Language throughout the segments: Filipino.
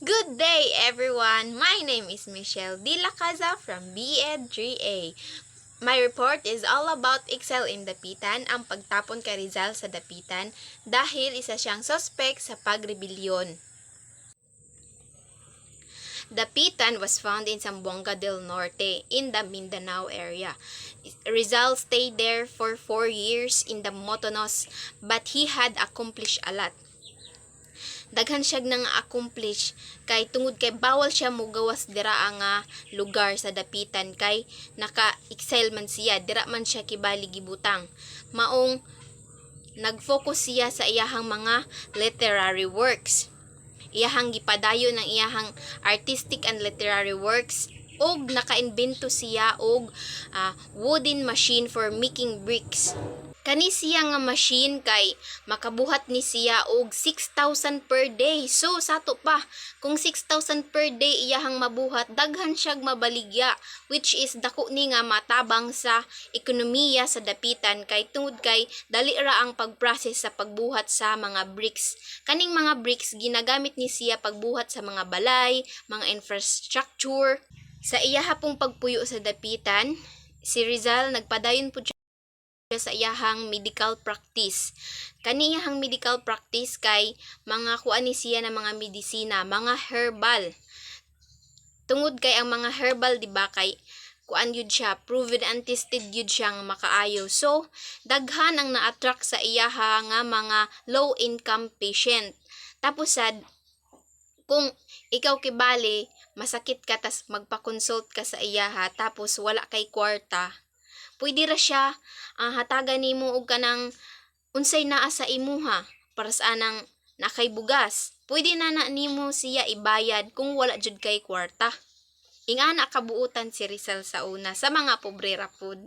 Good day, everyone! My name is Michelle De La Casa from BEd 3A. My report is all about Excel in Dapitan, ang pagtapon kay Rizal sa Dapitan dahil isa siyang sospek sa pagrebelyon. Dapitan was found in Zamboanga del Norte in the Mindanao area. Rizal stayed there for 4 years in the Motonos, but he had accomplished a lot. Daghan siya nang accomplish kay tungod kay bawal siya mogawas dira nga lugar sa Dapitan kay naka-excel man siya, dira man siya kibali gibutang. Maong nag-focus siya sa iyahang mga literary works. Iyahang gipadayon ng iyahang artistic and literary works og naka-imbento siya og wooden machine for making bricks. Kani siya nga machine kay makabuhat ni siya og 6,000 per day. So sato pa kung 6,000 per day iyahang mabuhat, daghan siyag mabaligya, which is dako ni nga matabang sa ekonomiya sa Dapitan kay tungod kay dali ra ang pagprocess sa pagbuhat sa mga bricks. Kaning mga bricks ginagamit ni siya pagbuhat sa mga balay, mga infrastructure. Sa iyaha pong pagpuyo sa Dapitan, si Rizal nagpadayon pud sa iyahang medical practice. Kaniyahang medical practice kay mga kuan ni siya na mga medisina, mga herbal. Tungod kay ang mga herbal di ba kay kuan yun siya, proven and tested yun siya nga makaayo. So, daghan ang na-attract sa iyaha nga mga low income patient. Tapos sad, kung ikaw kibali, masakit ka tas magpa-consult ka sa iyaha tapos wala kay kwarta, pwede ra siya hatagan nimo og kanang unsay naa sa imuha para sa anang nakay bugas. Pwede na nimo siya ibayad kung wala jud kay kwarta. Ingana kabuutan si Rizal sa una sa mga pobrera pud.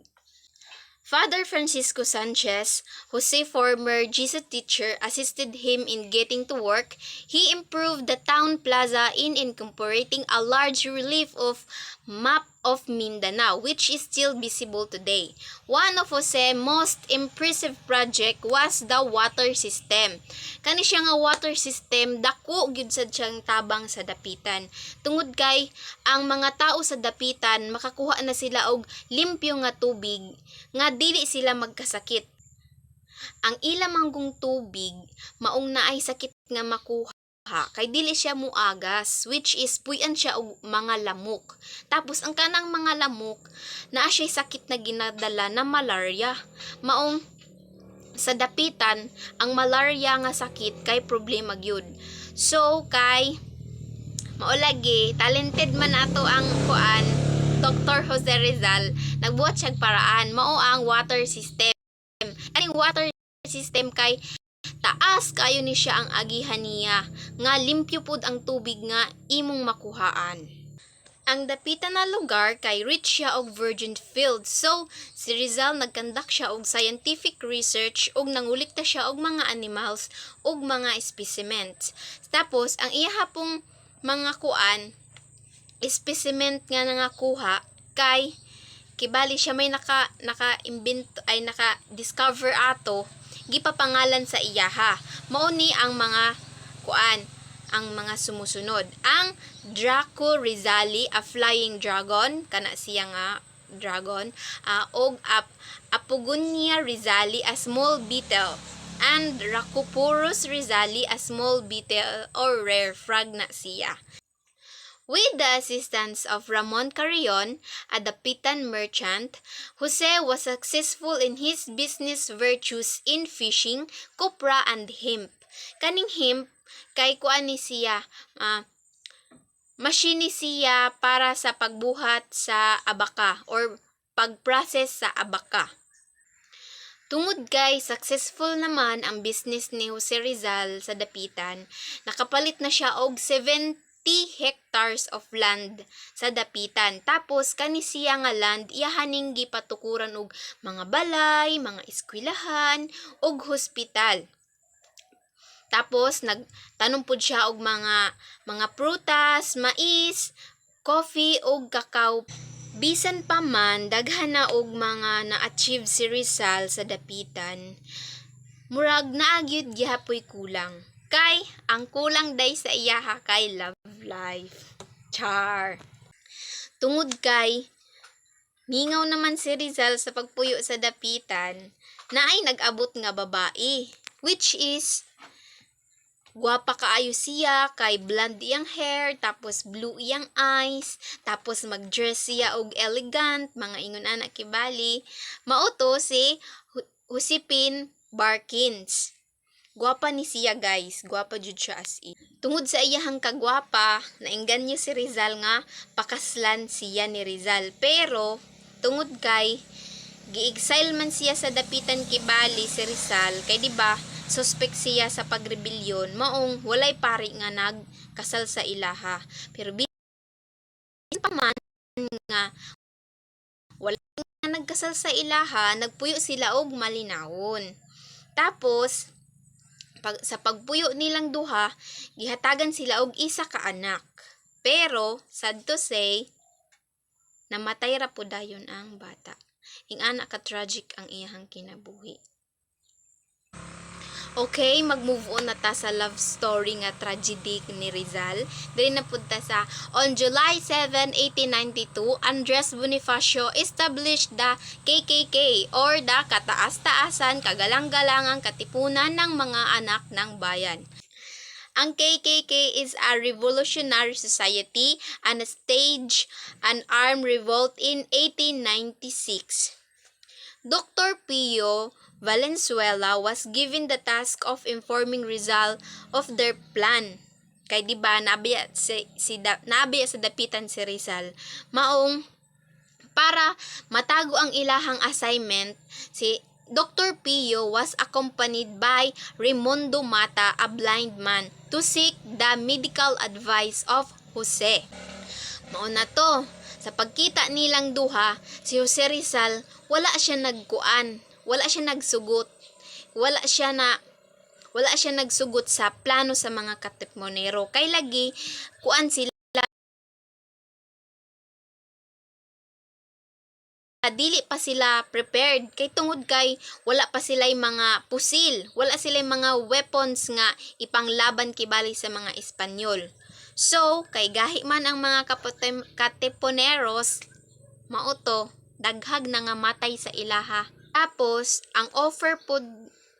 Father Francisco Sanchez, Jose former Jesus teacher, assisted him in getting to work. He improved the town plaza in incorporating a large relief of map of Mindanao, which is still visible today. One of Jose's most impressive project was the water system. Kani siya nga water system, dako gyud sad siyang tabang sa Dapitan. Tungod kay ang mga tao sa Dapitan makakuha na sila og limpyo nga tubig nga dili sila magkasakit. Ang ilang manggong tubig maong naay sakit nga makuha kay dili siya muagas, which is puyan siya og mga lamok. Tapos ang kanang mga lamok naa siya sakit na ginadala na malaria. Maong sa Dapitan ang malaria nga sakit kay problema gyud. So kay maulagi talented man ato ang kuan Dr. Jose Rizal, nagbuhat siyang paraan mao ang water system. Ang water system kay taas kayo ni siya ang agihan niya nga limpyo pud ang tubig nga imong makuhaan. Ang Dapitan na lugar kay rich siya og virgin field. So si Rizal nagkandak siya og scientific research og nangulikta siya og mga animals og mga specimens. Tapos ang iya pong mga kuan specimen nga nangakuha kay kibali siya may naka-invento ay naka-discover ato gipapangalan sa iyaha. Mao ni ang mga kuan, ang mga sumusunod. Ang Draco Rizali, a flying dragon, kana siya nga dragon, og Apogonia Rizali, a small beetle, and Racopurus Rizali, a small beetle or rare frog na siya. With the assistance of Ramon Carrion, a Dapitan merchant, Jose was successful in his business virtues in fishing, copra, and hemp. Kaning hemp, kay kuan ni siya, machine siya para sa pagbuhat sa abaka or pagprocess sa abaka. Tungod kay successful naman ang business ni Jose Rizal sa Dapitan, nakapalit na siya og 70 hectares of land sa Dapitan. Tapos kani siya nga land iyahaning gipatukuran og mga balay, mga eskwelahan og hospital. Tapos nagtanom pud siya og mga prutas, mais, coffee og kakao. Bisan pa man daghan na og mga na-achieve si Rizal sa Dapitan, murag naagyud gihapoy kulang. Kay ang kulang day sa iyaha kay love life. Char. Tungod kay mingaw naman si Rizal sa pagpuyo sa dapitan na ay nag-abot nga babae, which is gwapa kaayo siya, kay blonde iyang hair, tapos blue iyang eyes, tapos mag-dress siya og elegant, mga ingon anak kibali. Mauto si Husipin Barkins. Gwapa ni siya guys, gwapa jud siya as in. Tungod sa iyahang kagwapa, naingganyo si Rizal nga pakaslan siya ni Rizal. Pero tungod kay gi-exile man siya sa dapitan kibali si Rizal, kay di ba suspect siya sa pagrebelyon, maong walay pari nga nagkasal sa ilaha. Pero bisan pa man nga walay nga nagkasal sa ilaha, nagpuyo sila og malinawon. Tapos sa pagpuyo nilang duha, gihatagan sila og isa ka anak. Pero sad to say, namatay ra pud dayon ang bata. Ing anak ka tragic ang iyahang kinabuhi. Okay, mag-move on na ta sa love story nga tragedy ni Rizal. Dili na pud ta sa on July 7, 1892, Andres Bonifacio established the KKK or the Kataas-Taasan Kagalang-galangang Katipunan ng mga Anak ng Bayan. Ang KKK is a revolutionary society and staged an armed revolt in 1896. Dr. Pio Valenzuela was given the task of informing Rizal of their plan. Kay di ba nabiya sa dapitan si Rizal. Maong para matago ang ilahang assignment, si Dr. Pio was accompanied by Raimundo Mata, a blind man, to seek the medical advice of Jose. Mauna to, sa pagkita nilang duha, si Jose Rizal, wala siya nagkuan, wala siya nagsugot, wala siya nagsugot sa plano sa mga katipunero. Kay lagi, kuan sila, dili pa sila prepared, kay tungod kay wala pa sila'y mga pusil, wala sila'y mga weapons nga ipanglaban kibali sa mga Espanyol. So, kay gahi man ang mga katipuneros, mauto, daghag na nga matay sa ilaha. Tapos, ang offer pod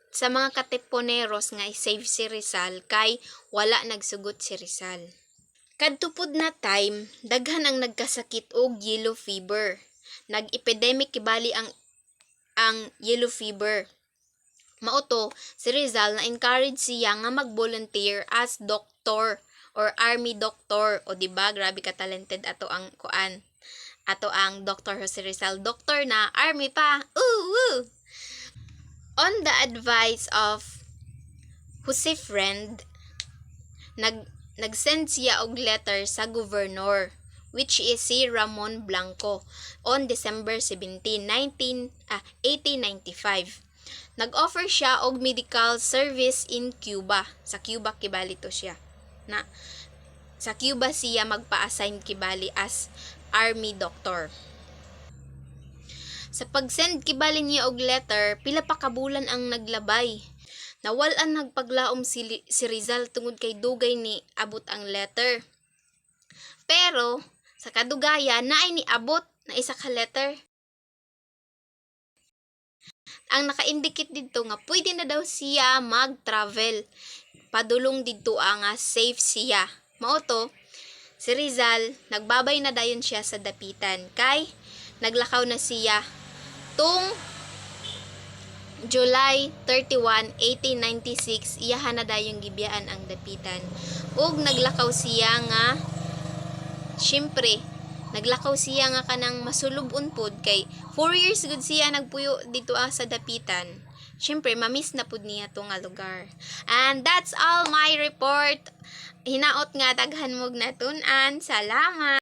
sa mga katipuneros nga i-save si Rizal kay wala nagsugot si Rizal. Kadtupod na time, daghan ang nagkasakit og yellow fever. Nag-epidemic kibali ang yellow fever. Mauto, si Rizal na-encourage siya nga mag-volunteer as doctor or army doctor. O diba, grabe ka talented ato ang kuan. Ato ang Dr. Jose Rizal, doctor na, army pa. Woo! On the advice of Jose Friend, nag-send siya og letter sa governor, which is si Ramon Blanco, on December 17, 1895. Nag-offer siya og medical service in Cuba. Sa Cuba kibali to siya. Na sa Cuba siya magpa-assign kibali as army doctor. Sa pag-send kibali niya og letter, pila pa kabulan ang naglabay. Nawalan nagpaglaom si Rizal tungod kay dugay ni abot ang letter. Pero sa kadugaya naay ni abot na isa ka letter. Ang naka-indicate dito nga pwede na daw siya mag-travel. Padulong dito ang safe siya. Mao to, si Rizal nagbabay na dayon siya sa dapitan kay naglakaw na siya tung July 31, 1896, iyahan na dayong gibiyaan ang dapitan. Ug naglakaw siya nga, syempre, naglakaw siya nga kanang masulubon pod kay 4 years gud siya nagpuyo dito sa dapitan. Syempre, mamiss na pod niya to nga lugar. And that's all my report. Hinaot nga daghan mog natun-an. Salamat!